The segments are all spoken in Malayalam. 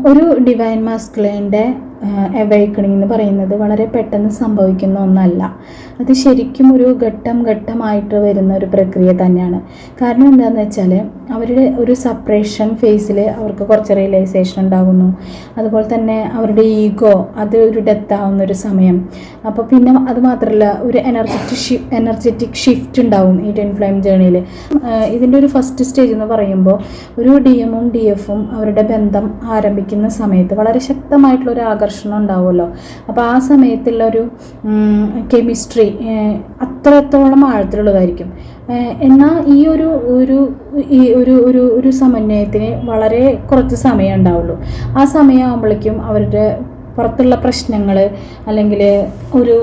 ഒരു ഡിവൈൻ മാസ്കുലൈൻ്റെ അവേക്കണിംഗ് എന്ന് പറയുന്നത് വളരെ പെട്ടെന്ന് സംഭവിക്കുന്ന ഒന്നല്ല. അത് ശരിക്കും ഒരു ഘട്ടം ഘട്ടമായിട്ട് വരുന്ന ഒരു പ്രക്രിയ തന്നെയാണ്. കാരണം എന്താണെന്ന് വെച്ചാൽ അവരുടെ ഒരു സെപ്പറേഷൻ ഫേസിൽ അവർക്ക് കുറച്ച് റിയലൈസേഷൻ ഉണ്ടാകുന്നു. അതുപോലെ തന്നെ അവരുടെ ഈഗോ അത് ഒരു ഡെത്ത് ആവുന്നൊരു സമയം. അപ്പോൾ പിന്നെ അത് മാത്രമല്ല, ഒരു എനർജറ്റിക് ഷിഫ്റ്റ് ഉണ്ടാവും ഈ ട്വിൻ ഫ്ലെയിം ജേണിയിൽ. ഇതിൻ്റെ ഒരു ഫസ്റ്റ് സ്റ്റേജ് എന്ന് പറയുമ്പോൾ ഒരു DMഉം DFഉം അവരുടെ ബന്ധം ആരംഭിക്കുന്ന സമയത്ത് വളരെ ശക്തമായിട്ടുള്ളൊരു ആകർഷണം ഉണ്ടാവുമല്ലോ. അപ്പോൾ ആ സമയത്തുള്ളൊരു കെമിസ്ട്രി അത്രത്തോളം ആഴത്തിലുള്ളതായിരിക്കും. എന്നാൽ ഈ ഒരു സമന്വയത്തിന് വളരെ കുറച്ച് സമയം ഉണ്ടാവുള്ളൂ. ആ സമയമാകുമ്പോഴേക്കും അവരുടെ പുറത്തുള്ള പ്രശ്നങ്ങൾ അല്ലെങ്കിൽ ഒരു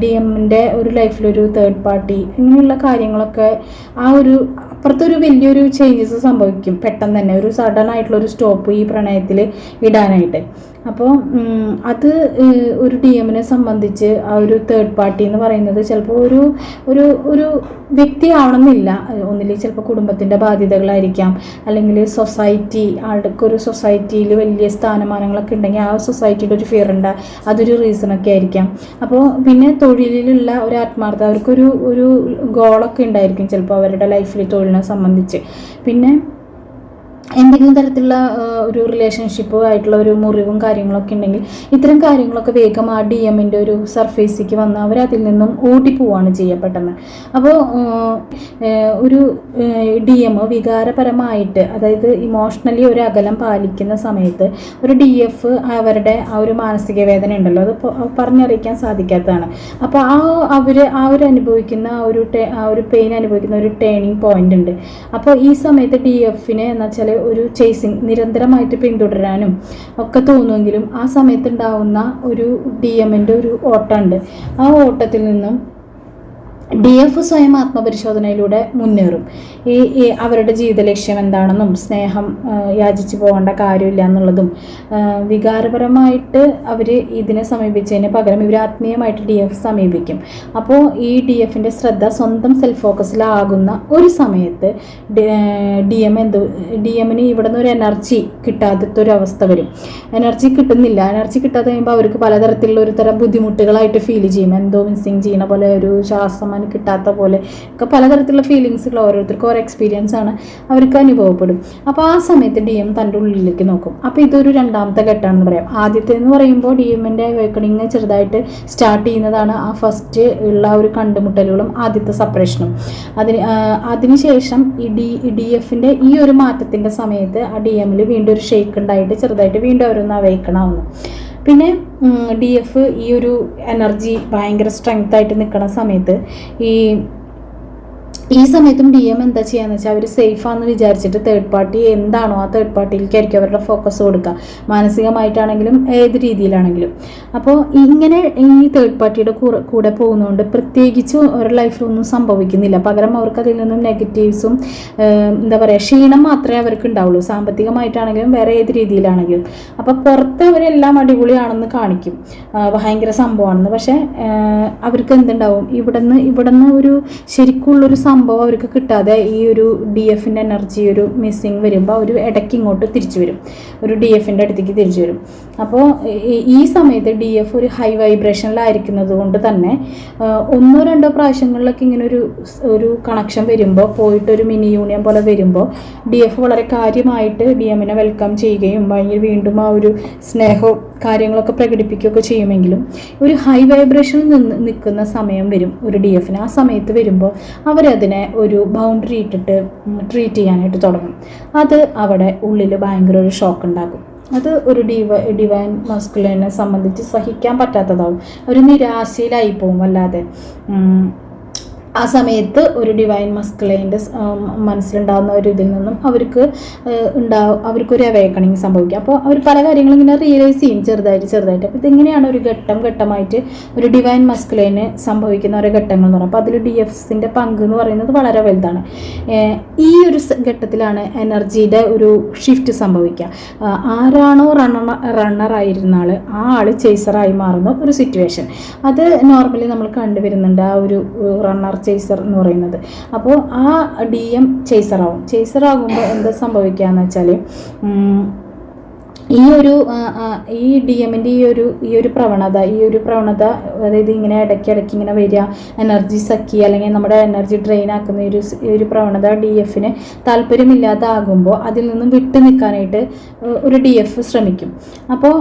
DMൻ്റെ ഒരു ലൈഫിലൊരു തേർഡ് പാർട്ടി ഇങ്ങനെയുള്ള കാര്യങ്ങളൊക്കെ അപ്പുറത്തൊരു വലിയൊരു ചേഞ്ചസ് സംഭവിക്കും പെട്ടെന്ന് തന്നെ. ഒരു സഡൻ ആയിട്ടുള്ളൊരു സ്റ്റോപ്പ് ഈ പ്രണയത്തിൽ ഇടാനായിട്ട്. അപ്പോൾ അത് ഒരു DMനെ സംബന്ധിച്ച് ആ ഒരു തേർഡ് പാർട്ടി എന്ന് പറയുന്നത് ചിലപ്പോൾ ഒരു വ്യക്തി ആവണമെന്നില്ല. ഒന്നില്ലെങ്കിൽ ചിലപ്പോൾ കുടുംബത്തിൻ്റെ ബാധ്യതകളായിരിക്കാം, അല്ലെങ്കിൽ ആൾക്കൊരു സൊസൈറ്റിയിൽ വലിയ സ്ഥാനമാനങ്ങളൊക്കെ ഉണ്ടെങ്കിൽ ആ സൊസൈറ്റിയുടെ ഒരു ഫിയർ ഉണ്ട്, അതൊരു റീസണൊക്കെ ആയിരിക്കാം. അപ്പോൾ പിന്നെ തൊഴിലിലുള്ള ഒരു ആത്മാർത്ഥത, ഒരു ഗോളൊക്കെ ഉണ്ടായിരിക്കും ചിലപ്പോൾ അവരുടെ ലൈഫിൽ തൊഴിലിനെ സംബന്ധിച്ച്. പിന്നെ എന്തെങ്കിലും തരത്തിലുള്ള ഒരു റിലേഷൻഷിപ്പ് ആയിട്ടുള്ള ഒരു മുറിവും കാര്യങ്ങളൊക്കെ ഉണ്ടെങ്കിൽ ഇത്തരം കാര്യങ്ങളൊക്കെ വേഗം ആ DMൻ്റെ ഒരു സർഫേസിലേക്ക് വന്ന് അവരതിൽ നിന്നും ഓടിപ്പോവാണ് ചെയ്യപ്പെട്ടത്. അപ്പോൾ ഒരു DM വികാരപരമായിട്ട്, അതായത് ഇമോഷണലി ഒരു അകലം പാലിക്കുന്ന സമയത്ത് ഒരു DF അവരുടെ ആ ഒരു മാനസിക വേദന ഉണ്ടല്ലോ, അത് പറഞ്ഞറിയിക്കാൻ സാധിക്കാത്തതാണ്. അപ്പോൾ അവർ അനുഭവിക്കുന്ന ആ ഒരു പെയിൻ അനുഭവിക്കുന്ന ഒരു ടേണിങ് പോയിന്റ് ഉണ്ട്. അപ്പോൾ ഈ സമയത്ത് DFനെ എന്ന് വെച്ചാൽ ഒരു ചേസിങ് നിരന്തരമായിട്ട് പിന്തുടരാനും ഒക്കെ തോന്നുമെങ്കിലും ആ സമയത്തുണ്ടാവുന്ന ഒരു DMൻ്റെ ഒരു ഓട്ടമുണ്ട്. ആ ഓട്ടത്തിൽ നിന്നും DF സ്വയം ആത്മപരിശോധനയിലൂടെ മുന്നേറും. അവരുടെ ജീവിത ലക്ഷ്യം എന്താണെന്നും സ്നേഹം യാചിച്ചു പോകേണ്ട കാര്യമില്ല എന്നുള്ളതും വികാരപരമായിട്ട് അവർ ഇതിനെ സമീപിച്ചതിന് പകരം ഇവർ ആത്മീയമായിട്ട് DF സമീപിക്കും. അപ്പോൾ ഈ DFൻ്റെ ശ്രദ്ധ സ്വന്തം സെൽഫ് ഫോക്കസിലാകുന്ന ഒരു സമയത്ത് DMന് ഇവിടെ നിന്ന് ഒരു എനർജി കിട്ടാത്ത ഒരു അവസ്ഥ വരും. എനർജി കിട്ടാതെ കഴിയുമ്പോൾ അവർക്ക് പലതരത്തിലുള്ള ഒരു തരം ബുദ്ധിമുട്ടുകളായിട്ട് ഫീൽ ചെയ്യും. എന്തോ മിസ്സിങ് ചെയ്യണ പോലെ, ഒരു ശ്വാസം കിട്ടാത്ത പോലെ ഒക്കെ പലതരത്തിലുള്ള ഫീലിങ്സുകൾ ഓരോരുത്തർക്കും ഓരോ എക്സ്പീരിയൻസ് ആണ് അവർക്ക് അനുഭവപ്പെടും. അപ്പോൾ ആ സമയത്ത് DM തൻ്റെ ഉള്ളിലേക്ക് നോക്കും. അപ്പോൾ ഇതൊരു രണ്ടാമത്തെ ഘട്ടമാണെന്ന് പറയാം. ആദ്യത്തെ എന്ന് പറയുമ്പോൾ DMൻ്റെ അവേക്കണിങ് ചെറുതായിട്ട് സ്റ്റാർട്ട് ചെയ്യുന്നതാണ്. ആ ഫസ്റ്റ് ഉള്ള ഒരു കണ്ടുമുട്ടലുകളും ആദ്യത്തെ സെപ്പറേഷനും. അതിനുശേഷം ഈ DFൻ്റെ ഈ ഒരു മാറ്റത്തിൻ്റെ സമയത്ത് ആ DMൽ വീണ്ടും ഒരു ഷെയ്ക്ക് ഉണ്ടായിട്ട് ചെറുതായിട്ട് വീണ്ടും അവരൊന്ന് അവേക്കണാവുന്നു. പിന്നെ DF ഈ ഒരു എനർജി ഭയങ്കര സ്ട്രെങ്ത് ആയിട്ട് നിൽക്കുന്ന സമയത്ത് ഈ സമയത്തും DM എന്താ ചെയ്യാന്ന് വെച്ചാൽ അവർ സേഫാണെന്ന് വിചാരിച്ചിട്ട് തേർഡ് പാർട്ടി എന്താണോ ആ തേർഡ് പാർട്ടിയിലേക്കായിരിക്കും അവരുടെ ഫോക്കസ് കൊടുക്കുക, മാനസികമായിട്ടാണെങ്കിലും ഏത് രീതിയിലാണെങ്കിലും. അപ്പോൾ ഇങ്ങനെ ഈ തേർഡ് പാർട്ടിയുടെ കൂടെ പോകുന്നതുകൊണ്ട് പ്രത്യേകിച്ച് അവരുടെ ലൈഫിലൊന്നും സംഭവിക്കുന്നില്ല. പകരം അവർക്ക് അതിൽ നിന്നും നെഗറ്റീവ്സും ക്ഷീണം മാത്രമേ അവർക്ക് ഉണ്ടാവുള്ളൂ, സാമ്പത്തികമായിട്ടാണെങ്കിലും വേറെ ഏത് രീതിയിലാണെങ്കിലും. അപ്പോൾ പുറത്ത് അവരെല്ലാം അടിപൊളിയാണെന്ന് കാണിക്കും, ഭയങ്കര സംഭവമാണെന്ന്. പക്ഷേ അവർക്ക് എന്തുണ്ടാവും, ഇവിടുന്ന് ഒരു ശരിക്കുള്ളൊരു സംഭവം അവർക്ക് കിട്ടാതെ ഈ ഒരു DFൻ്റെ എനർജി ഒരു മിസ്സിങ് വരുമ്പോൾ അവർ ഇടയ്ക്ക് ഇങ്ങോട്ട് തിരിച്ചു വരും, ഒരു DFൻ്റെ അടുത്തേക്ക് തിരിച്ചു വരും. അപ്പോൾ ഈ സമയത്ത് DF ഒരു ഹൈ വൈബ്രേഷനിലായിരിക്കുന്നത് കൊണ്ട് തന്നെ 1-2 പ്രാവശ്യങ്ങളിലൊക്കെ ഇങ്ങനെ ഒരു കണക്ഷൻ വരുമ്പോൾ, പോയിട്ടൊരു മിനി യൂണിയൻ പോലെ വരുമ്പോൾ DF വളരെ കാര്യമായിട്ട് DMനെ വെൽക്കം ചെയ്യുകയും വീണ്ടും ആ ഒരു സ്നേഹവും കാര്യങ്ങളൊക്കെ പ്രകടിപ്പിക്കുകയൊക്കെ ചെയ്യുമെങ്കിലും ഒരു ഹൈ വൈബ്രേഷനിൽ നിൽക്കുന്ന സമയം വരും ഒരു DFന്. ആ സമയത്ത് വരുമ്പോൾ അവരതിനെ ഒരു ബൗണ്ടറി ഇട്ടിട്ട് ട്രീറ്റ് ചെയ്യാനായിട്ട് തുടങ്ങും. അത് അവിടെ ഉള്ളിൽ ഭയങ്കര ഒരു ഷോക്ക് ഉണ്ടാകും. അത് ഒരു ഡിവൈൻ മാസ്കുലൈനെ സംബന്ധിച്ച് സഹിക്കാൻ പറ്റാത്തതാവും. ഒരു നിരാശയിലായി പോകും വല്ലാതെ. ആ സമയത്ത് ഒരു ഡിവൈൻ മസ്കുലൈൻ്റെ മനസ്സിലുണ്ടാകുന്ന ഒരു ഇതിൽ നിന്നും അവർക്കൊരു അവേക്കണിങ് സംഭവിക്കും. അപ്പോൾ അവർ പല കാര്യങ്ങളും ഇങ്ങനെ റിയലൈസ് ചെയ്യും ചെറുതായിട്ട്. അപ്പോൾ ഇതിങ്ങനെയാണ് ഒരു ഘട്ടമായിട്ട് ഒരു ഡിവൈൻ മസ്കുലൈന് സംഭവിക്കുന്ന ഓരോ ഘട്ടങ്ങൾ എന്ന് പറയുന്നത്. അപ്പോൾ അതിൽ DFൻ്റെ പങ്ക് എന്ന് പറയുന്നത് വളരെ വലുതാണ്. ഈ ഒരു ഘട്ടത്തിലാണ് എനർജിയുടെ ഒരു ഷിഫ്റ്റ് സംഭവിക്കുക. ആരാണോ റണ്ണറായിരുന്ന ആ ആൾ ചേസറായി മാറുന്ന ഒരു സിറ്റുവേഷൻ, അത് നോർമലി നമ്മൾ കണ്ടുവരുന്നുണ്ട്. ആ ഒരു റണ്ണർ ചേസർ എന്ന് പറയുന്നത്. അപ്പോൾ ആ DM ചേസറാകുമ്പോൾ എന്താ സംഭവിക്കുക എന്ന് വെച്ചാൽ ഈ ഡി എമ്മിൻ്റെ ഈ ഒരു പ്രവണത, അതായത് ഇങ്ങനെ ഇടയ്ക്കിടയ്ക്ക് ഇങ്ങനെ വരിക, എനർജി സക്കി അല്ലെങ്കിൽ നമ്മുടെ എനർജി ഡ്രെയിൻ ആക്കുന്ന ഈ ഒരു പ്രവണത ഡി എഫിന് താല്പര്യമില്ലാതാകുമ്പോൾ അതിൽ നിന്നും വിട്ടു നിൽക്കാനായിട്ട് ഒരു ഡി എഫ് ശ്രമിക്കും. അപ്പോൾ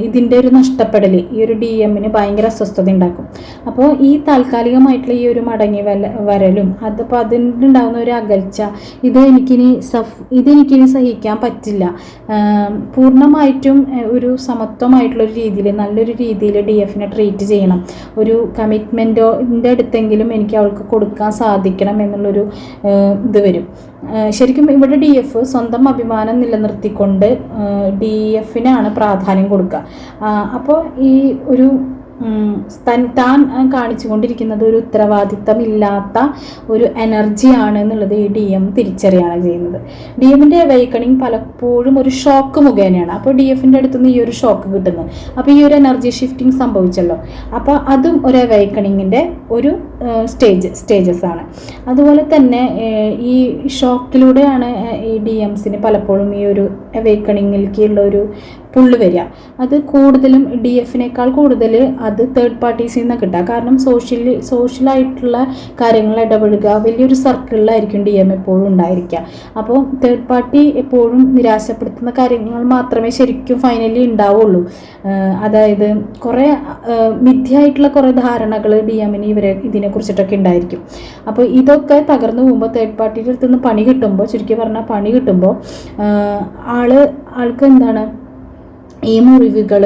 ഇതിൻ്റെ ഒരു നഷ്ടപ്പെടൽ ഈ ഒരു ഡി എമ്മിന് ഭയങ്കര അസ്വസ്ഥത ഉണ്ടാക്കും. അപ്പോൾ ഈ താൽക്കാലികമായിട്ടുള്ള ഈ ഒരു മടങ്ങി വരലും അതിപ്പോൾ അതിനുണ്ടാകുന്ന ഒരു അകൽച്ച, ഇതെനിക്കിനി സഹിക്കാൻ പറ്റില്ല. പൂർണ്ണമായിട്ടും ഒരു സമത്വമായിട്ടുള്ളൊരു രീതിയിൽ, നല്ലൊരു രീതിയിൽ ഡി എഫിനെ ട്രീറ്റ് ചെയ്യണം, ഒരു കമ്മിറ്റ്മെൻറ്റിൻ്റെ അടുത്തെങ്കിലും എനിക്ക് അവൾക്ക് കൊടുക്കാൻ സാധിക്കണം എന്നുള്ളൊരു ഇത് വരും. ശരിക്കും ഇവിടെ ഡി എഫ് സ്വന്തം അഭിമാനം നിലനിർത്തിക്കൊണ്ട് ഡി എഫിനാണ് പ്രാധാന്യം കൊടുക്കുക. അപ്പോൾ ഈ ഒരു താൻ കാണിച്ചുകൊണ്ടിരിക്കുന്നത് ഒരു ഉത്തരവാദിത്തമില്ലാത്ത ഒരു എനർജിയാണ് എന്നുള്ളത് ഈ ഡി എം തിരിച്ചറിയാണ് ചെയ്യുന്നത്. ഡി എമ്മിൻ്റെ അവൈക്കണിങ് പലപ്പോഴും ഒരു ഷോക്ക് മുഖേനയാണ്. അപ്പോൾ ഡി എഫിൻ്റെ അടുത്തുനിന്ന് ഈ ഒരു ഷോക്ക് കിട്ടുന്നത്, അപ്പോൾ ഈ ഒരു എനർജി ഷിഫ്റ്റിംഗ് സംഭവിച്ചല്ലോ, അപ്പോൾ അതും ഒരു അവൈക്കണിങ്ങിൻ്റെ ഒരു സ്റ്റേജസ് ആണ്. അതുപോലെ തന്നെ ഈ ഷോക്കിലൂടെയാണ് ഈ ഡി എംസിന് പലപ്പോഴും ഈ ഒരു അവൈക്കണിങ്ങിലേക്കുള്ള ഒരു പുള്ളി വരിക. അത് കൂടുതലും ഡി എഫിനേക്കാൾ കൂടുതൽ അത് തേർഡ് പാർട്ടീസിൽ നിന്ന് കിട്ടുക. കാരണം സോഷ്യലായിട്ടുള്ള കാര്യങ്ങളിൽ ഇടപെടുക, വലിയൊരു സർക്കിളിലായിരിക്കും ഡി എം എപ്പോഴും ഉണ്ടായിരിക്കുക. അപ്പോൾ തേർഡ് പാർട്ടി എപ്പോഴും നിരാശപ്പെടുത്തുന്ന കാര്യങ്ങൾ മാത്രമേ ശരിക്കും ഫൈനലി ഉണ്ടാവുള്ളൂ. അതായത് കുറേ മിഥ്യയായിട്ടുള്ള കുറേ ധാരണകൾ ഡി എമ്മിന് ഇതിനെക്കുറിച്ചിട്ടൊക്കെ ഉണ്ടായിരിക്കും. അപ്പോൾ ഇതൊക്കെ തകർന്നു പോകുമ്പോൾ തേർഡ് പാർട്ടിയുടെ അടുത്ത് നിന്ന് പണി കിട്ടുമ്പോൾ, ചുരുക്കി പറഞ്ഞാൽ പണി കിട്ടുമ്പോൾ ആൾക്ക് എന്താണ്, ഈ മുറിവുകൾ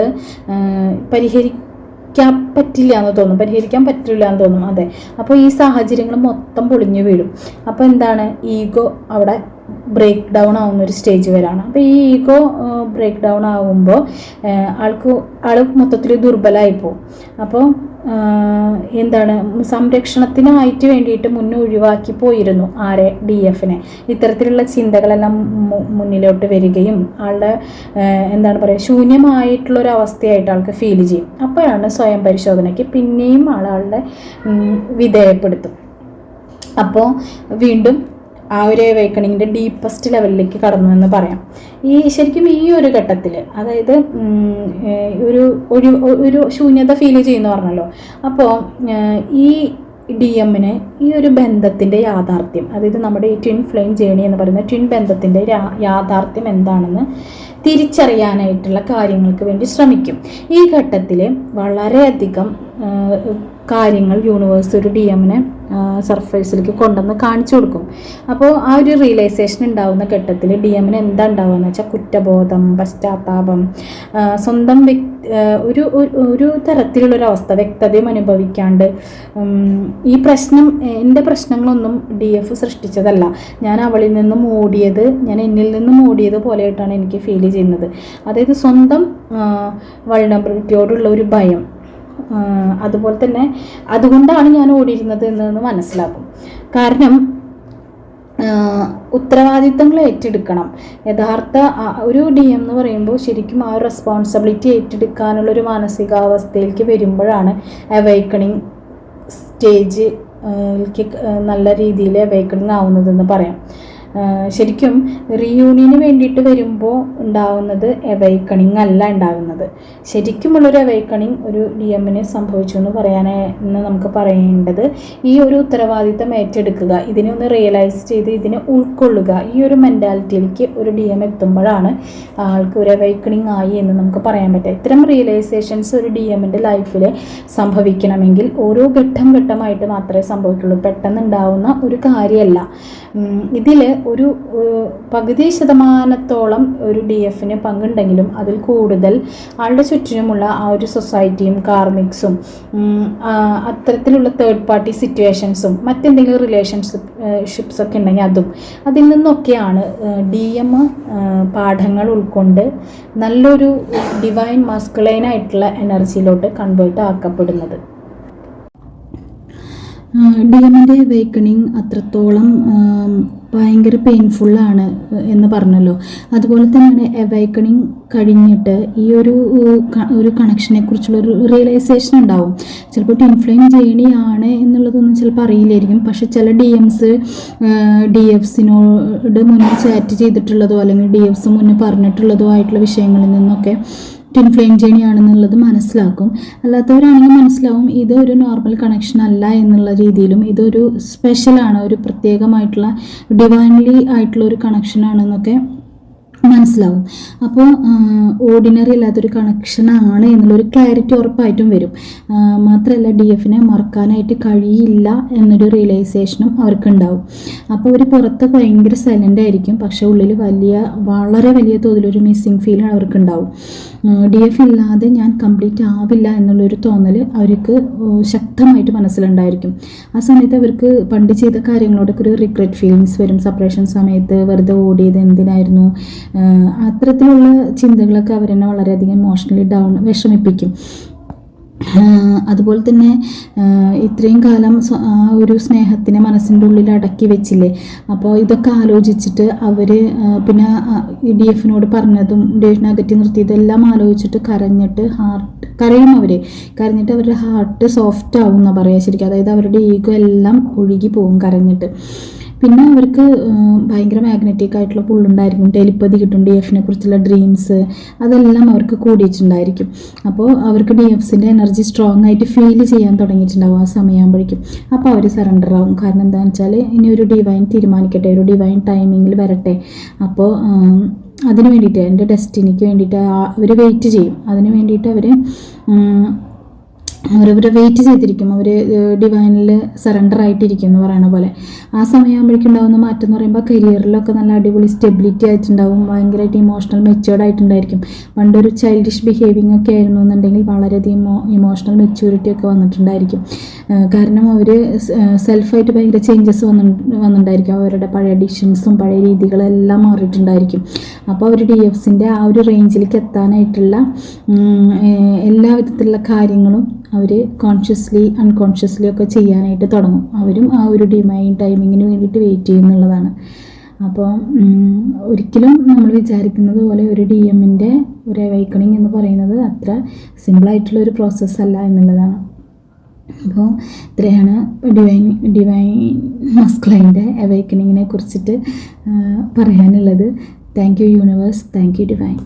പരിഹരിക്കാൻ പറ്റില്ല എന്ന് തോന്നും. അതെ, അപ്പോൾ ഈ സാഹചര്യങ്ങൾ മൊത്തം പൊളിഞ്ഞു വീഴും. അപ്പോൾ എന്താണ്, ഈഗോ അവിടെ ബ്രേക്ക് ഡൗൺ ആവുന്ന ഒരു സ്റ്റേജ് വരാണ്. അപ്പോൾ ഈ ഈഗോ ബ്രേക്ക് ഡൗൺ ആകുമ്പോൾ ആൾ മൊത്തത്തിൽ ദുർബലമായി പോകും. അപ്പോൾ എന്താണ്, സംരക്ഷണത്തിനായിട്ട് വേണ്ടിയിട്ട് ഒഴിവാക്കി പോയിരുന്നു ആരെ, ഡി എഫിനെ. ഇത്തരത്തിലുള്ള ചിന്തകളെല്ലാം മുന്നിലോട്ട് വരികയും ആളുടെ എന്താണ് പറയുക, ശൂന്യമായിട്ടുള്ളൊരവസ്ഥയായിട്ട് ആൾക്ക് ഫീൽ ചെയ്യും. അപ്പോഴാണ് സ്വയം പരിശോധനയ്ക്ക് പിന്നെയും ആളുടെ വിധേയപ്പെടുത്തും. അപ്പോൾ വീണ്ടും ആ ഒരു അവേക്കണിങ്ങിൻ്റെ ഡീപ്പസ്റ്റ് ലെവലിലേക്ക് കടന്നു എന്ന് പറയാം. ശരിക്കും ഈ ഒരു ഘട്ടത്തിൽ, അതായത് ഒരു ശൂന്യത ഫീൽ ചെയ്യുന്നു പറഞ്ഞല്ലോ. അപ്പോൾ ഈ ഡി എമ്മിന് ഈ ഒരു ബന്ധത്തിൻ്റെ യാഥാർത്ഥ്യം, അതായത് നമ്മുടെ ഈ ട്വിൻ ഫ്ലെയിം ജേണി എന്ന് പറയുന്ന ട്വിൻ ബന്ധത്തിൻ്റെ യാഥാർത്ഥ്യം എന്താണെന്ന് തിരിച്ചറിയാനായിട്ടുള്ള കാര്യങ്ങൾക്ക് വേണ്ടി ശ്രമിക്കും. ഈ ഘട്ടത്തിൽ വളരെയധികം കാര്യങ്ങൾ യൂണിവേഴ്സ് ഒരു ഡി എമ്മിനെ സർഫേസിലേക്ക് കൊണ്ടുവന്ന് കാണിച്ചു കൊടുക്കും. അപ്പോൾ ആ ഒരു റിയലൈസേഷൻ ഉണ്ടാവുന്ന ഘട്ടത്തിൽ ഡി എമ്മിന് എന്താ ഉണ്ടാവുകയെന്ന് വെച്ചാൽ കുറ്റബോധം, പശ്ചാത്താപം, സ്വന്തം ഒരു തരത്തിലുള്ളൊരവസ്ഥ, വ്യക്തതയും അനുഭവിക്കാണ്ട്, ഈ എൻ്റെ പ്രശ്നങ്ങളൊന്നും ഡി എഫ് സൃഷ്ടിച്ചതല്ല, ഞാൻ എന്നിൽ നിന്നും ഓടിയത് പോലെയായിട്ടാണ് എനിക്ക് ഫീൽ ചെയ്യുന്നത്. അതായത് സ്വന്തം വൾനറബിലിറ്റിയോടുള്ള ഒരു ഭയം, അതുപോലെ തന്നെ അതുകൊണ്ടാണ് ഞാൻ ഓടിയിരുന്നത് എന്ന് മനസ്സിലാക്കും. കാരണം ഉത്തരവാദിത്തങ്ങൾ ഏറ്റെടുക്കണം. യഥാർത്ഥ ഒരു ഡി എം എന്ന് പറയുമ്പോൾ ശരിക്കും ആ ഒരു റെസ്പോൺസിബിലിറ്റി ഏറ്റെടുക്കാനുള്ളൊരു മാനസികാവസ്ഥയിലേക്ക് വരുമ്പോഴാണ് അവൈക്കണിങ് സ്റ്റേജിലേക്ക് നല്ല രീതിയിൽ അവൈക്കണിങ് ആവുന്നതെന്ന് പറയാം. ശരിക്കും റീയൂണിയന് വേണ്ടിയിട്ട് വരുമ്പോൾ ഉണ്ടാവുന്നത് അവൈക്കണിങ് അല്ല ഉണ്ടാകുന്നത്. ശരിക്കുമുള്ളൊരു അവൈക്കണിങ് ഒരു ഡി എമ്മിന് സംഭവിച്ചു എന്ന് നമുക്ക് പറയേണ്ടത് ഈ ഒരു ഉത്തരവാദിത്തം ഏറ്റെടുക്കുക, ഇതിനെ ഒന്ന് റിയലൈസ് ചെയ്ത് ഇതിനെ ഉൾക്കൊള്ളുക, ഈ ഒരു മെൻറ്റാലിറ്റിയിലേക്ക് ഒരു ഡി എം എത്തുമ്പോഴാണ് ആൾക്ക് ഒരു അവൈക്കണിങ് ആയി എന്ന് നമുക്ക് പറയാൻ പറ്റുക. ഇത്തരം റിയലൈസേഷൻസ് ഒരു ഡി എമ്മിൻ്റെ ലൈഫിൽ സംഭവിക്കണമെങ്കിൽ ഓരോ ഘട്ടമായിട്ട് മാത്രമേ സംഭവിക്കുള്ളൂ. പെട്ടെന്ന് ഉണ്ടാവുന്ന ഒരു കാര്യമല്ല. ഇതിൽ ഒരു 50% ഒരു ഡി എഫിന് പങ്കുണ്ടെങ്കിലും അതിൽ കൂടുതൽ ആളുടെ ചുറ്റിനുമുള്ള ആ ഒരു സൊസൈറ്റിയും കാർമിക്സും അത്തരത്തിലുള്ള തേർഡ് പാർട്ടി സിറ്റുവേഷൻസും മറ്റെന്തെങ്കിലും റിലേഷൻഷിപ്സൊക്കെ ഉണ്ടെങ്കിൽ അതിൽ നിന്നൊക്കെയാണ് ഡി എം പാഠങ്ങൾ ഉൾക്കൊണ്ട് നല്ലൊരു ഡിവൈൻ മാസ്കുലൈനായിട്ടുള്ള എനർജിയിലോട്ട് കൺവേർട്ട് ആക്കപ്പെടുന്നത്. ഡി എമ്മിൻ്റെ അവേക്കണിങ് അത്രത്തോളം ഭയങ്കര പെയിൻഫുള്ളാണ് എന്ന് പറഞ്ഞല്ലോ. അതുപോലെ തന്നെയാണ് അവേക്കണിങ് കഴിഞ്ഞിട്ട് ഈ ഒരു കണക്ഷനെ കുറിച്ചുള്ളൊരു റിയലൈസേഷൻ ഉണ്ടാവും. ചിലപ്പോൾ ട്വിൻ ഫ്ലെയിം ജേണി ആണ് എന്നുള്ളതൊന്നും ചിലപ്പോൾ അറിയില്ലായിരിക്കും. പക്ഷെ ചില ഡി എഫ്സിനോട് മുന്നേ ചാറ്റ് ചെയ്തിട്ടുള്ളതോ അല്ലെങ്കിൽ ഡി എഫ്സ് മുന്നേ പറഞ്ഞിട്ടുള്ളതോ ആയിട്ടുള്ള വിഷയങ്ങളിൽ നിന്നൊക്കെ ട്വിൻ ഫ്ലെയിം ജേണി ആണെന്നുള്ളത് മനസ്സിലാക്കും. അല്ലാത്തവരാണെങ്കിൽ മനസ്സിലാവും ഇത് ഒരു നോർമൽ കണക്ഷൻ അല്ല എന്നുള്ള രീതിയിലും ഇതൊരു സ്പെഷ്യലാണ്, ഒരു പ്രത്യേകമായിട്ടുള്ള ഡിവൈൻലി ആയിട്ടുള്ള ഒരു കണക്ഷൻ ആണെന്നൊക്കെ മനസ്സിലാവും. അപ്പോൾ ഓർഡിനറി അല്ലാത്തൊരു കണക്ഷനാണ് എന്നുള്ളൊരു ക്ലാരിറ്റി ഉറപ്പായിട്ടും വരും. മാത്രമല്ല ഡി എഫിനെ മറക്കാനായിട്ട് കഴിയില്ല എന്നൊരു റിയലൈസേഷനും അവർക്കുണ്ടാവും. അപ്പോൾ അവർ പുറത്ത് ഭയങ്കര സൈലൻ്റ് ആയിരിക്കും, പക്ഷേ ഉള്ളിൽ വളരെ വലിയ തോതിലൊരു മിസ്സിങ് ഫീൽ അവർക്കുണ്ടാവും. ഡി എഫ് ഇല്ലാതെ ഞാൻ കംപ്ലീറ്റ് ആവില്ല എന്നുള്ളൊരു തോന്നൽ അവർക്ക് ശക്തമായിട്ട് മനസ്സിലുണ്ടായിരിക്കും. ആ സമയത്ത് അവർക്ക് പണ്ട് ചെയ്ത കാര്യങ്ങളോടൊക്കെ ഒരു റിഗ്രറ്റ് ഫീലിങ്സ് വരും. സെപ്പറേഷൻ സമയത്ത് വെറുതെ ഓടിയത് എന്തിനായിരുന്നു, അത്തരത്തിലുള്ള ചിന്തകളൊക്കെ അവരെന്നെ വളരെയധികം ഇമോഷണലി വിഷമിപ്പിക്കും. അതുപോലെ തന്നെ ഇത്രയും കാലം ആ ഒരു സ്നേഹത്തിനെ മനസ്സിൻ്റെ ഉള്ളിൽ അടക്കി വെച്ചില്ലേ. അപ്പോൾ ഇതൊക്കെ ആലോചിച്ചിട്ട് അവർ പിന്നെ ഡി എഫിനോട് പറഞ്ഞതും ഡി എഫിനെ അകറ്റി നിർത്തിയതെല്ലാം ആലോചിച്ചിട്ട് കരയും. കരഞ്ഞിട്ട് അവരുടെ ഹാർട്ട് സോഫ്റ്റ് ആവും എന്നാണ് പറയുക ശരിക്കും. അതായത് അവരുടെ ഈഗോ എല്ലാം ഒഴുകി പോകും കരഞ്ഞിട്ട്. പിന്നെ അവർക്ക് ഭയങ്കര മാഗ്നറ്റിക് ആയിട്ടുള്ള പുള്ളുണ്ടായിരിക്കും. ടെലിപ്പതി കിട്ടും. ഡി എഫിനെ കുറിച്ചുള്ള ഡ്രീംസ് അതെല്ലാം അവർക്ക് കൂടിയിട്ടുണ്ടായിരിക്കും. അപ്പോൾ അവർക്ക് ഡി എഫ്സിൻ്റെ എനർജി സ്ട്രോങ് ആയിട്ട് ഫീൽ ചെയ്യാൻ തുടങ്ങിയിട്ടുണ്ടാവും ആ സമയമാകുമ്പോഴേക്കും. അപ്പോൾ അവർ സറണ്ടർ ആവും. കാരണം എന്താണെന്ന് വെച്ചാൽ ഇനി ഒരു ഡിവൈൻ തീരുമാനിക്കട്ടെ, ഒരു ഡിവൈൻ ടൈമിങ്ങിൽ വരട്ടെ. അപ്പോൾ അതിന് വേണ്ടിയിട്ട് എൻ്റെ ഡെസ്റ്റിനിക്ക് വേണ്ടിയിട്ട് അവർ വെയിറ്റ് ചെയ്യും. അതിന് വേണ്ടിയിട്ട് അവരവരെ വെയിറ്റ് ചെയ്തിരിക്കും. അവർ ഡിവൈനിൽ സറണ്ടർ ആയിട്ടിരിക്കും എന്ന് പറയുന്ന പോലെ. ആ സമയമാകുമ്പോഴേക്കും ഉണ്ടാകുന്ന മാറ്റം എന്ന് പറയുമ്പോൾ കരിയറിലൊക്കെ നല്ല അടിപൊളി സ്റ്റെബിലിറ്റി ആയിട്ടുണ്ടാവും. ഭയങ്കരമായിട്ട് ഇമോഷണൽ മെച്യൂർഡ് ആയിട്ടുണ്ടായിരിക്കും. പണ്ടൊരു ചൈൽഡിഷ് ബിഹേവിങ് ഒക്കെ ആയിരുന്നു എന്നുണ്ടെങ്കിൽ വളരെയധികം ഇമോഷണൽ മെച്യൂരിറ്റി ഒക്കെ വന്നിട്ടുണ്ടായിരിക്കും. കാരണം അവർ സെൽഫായിട്ട് ഭയങ്കര ചേഞ്ചസ് വന്നിട്ടുണ്ടായിരിക്കും. അവരുടെ പഴയ ഡിസിഷൻസും പഴയ രീതികളെല്ലാം മാറിയിട്ടുണ്ടായിരിക്കും. അപ്പോൾ അവർ ഡി എഫ്സിൻ്റെ ആ ഒരു റേഞ്ചിലേക്ക് എത്താനായിട്ടുള്ള എല്ലാ വിധത്തിലുള്ള കാര്യങ്ങളും അവർ കോൺഷ്യസ്ലി അൺകോൺഷ്യസ്ലി ഒക്കെ ചെയ്യാനായിട്ട് തുടങ്ങും. അവരും ആ ഒരു ഡിവൈൻ ടൈമിങ്ങിന് വേണ്ടിയിട്ട് വെയിറ്റ് ചെയ്യുന്നുള്ളതാണ്. അപ്പോൾ ഒരിക്കലും നമ്മൾ വിചാരിക്കുന്നത് പോലെ ഒരു ഡി എമ്മിൻ്റെ ഒരു അവേക്കണിങ് എന്ന് പറയുന്നത് അത്ര സിമ്പിളായിട്ടുള്ളൊരു പ്രോസസ്സല്ല എന്നുള്ളതാണ്. അപ്പോൾ ഇത്രയാണ് ഡിവൈൻ മസ്കുലൈൻ്റെ അവേക്കണിങ്ങിനെ കുറിച്ചിട്ട് പറയാനുള്ളത്. Thank you universe, thank you divine.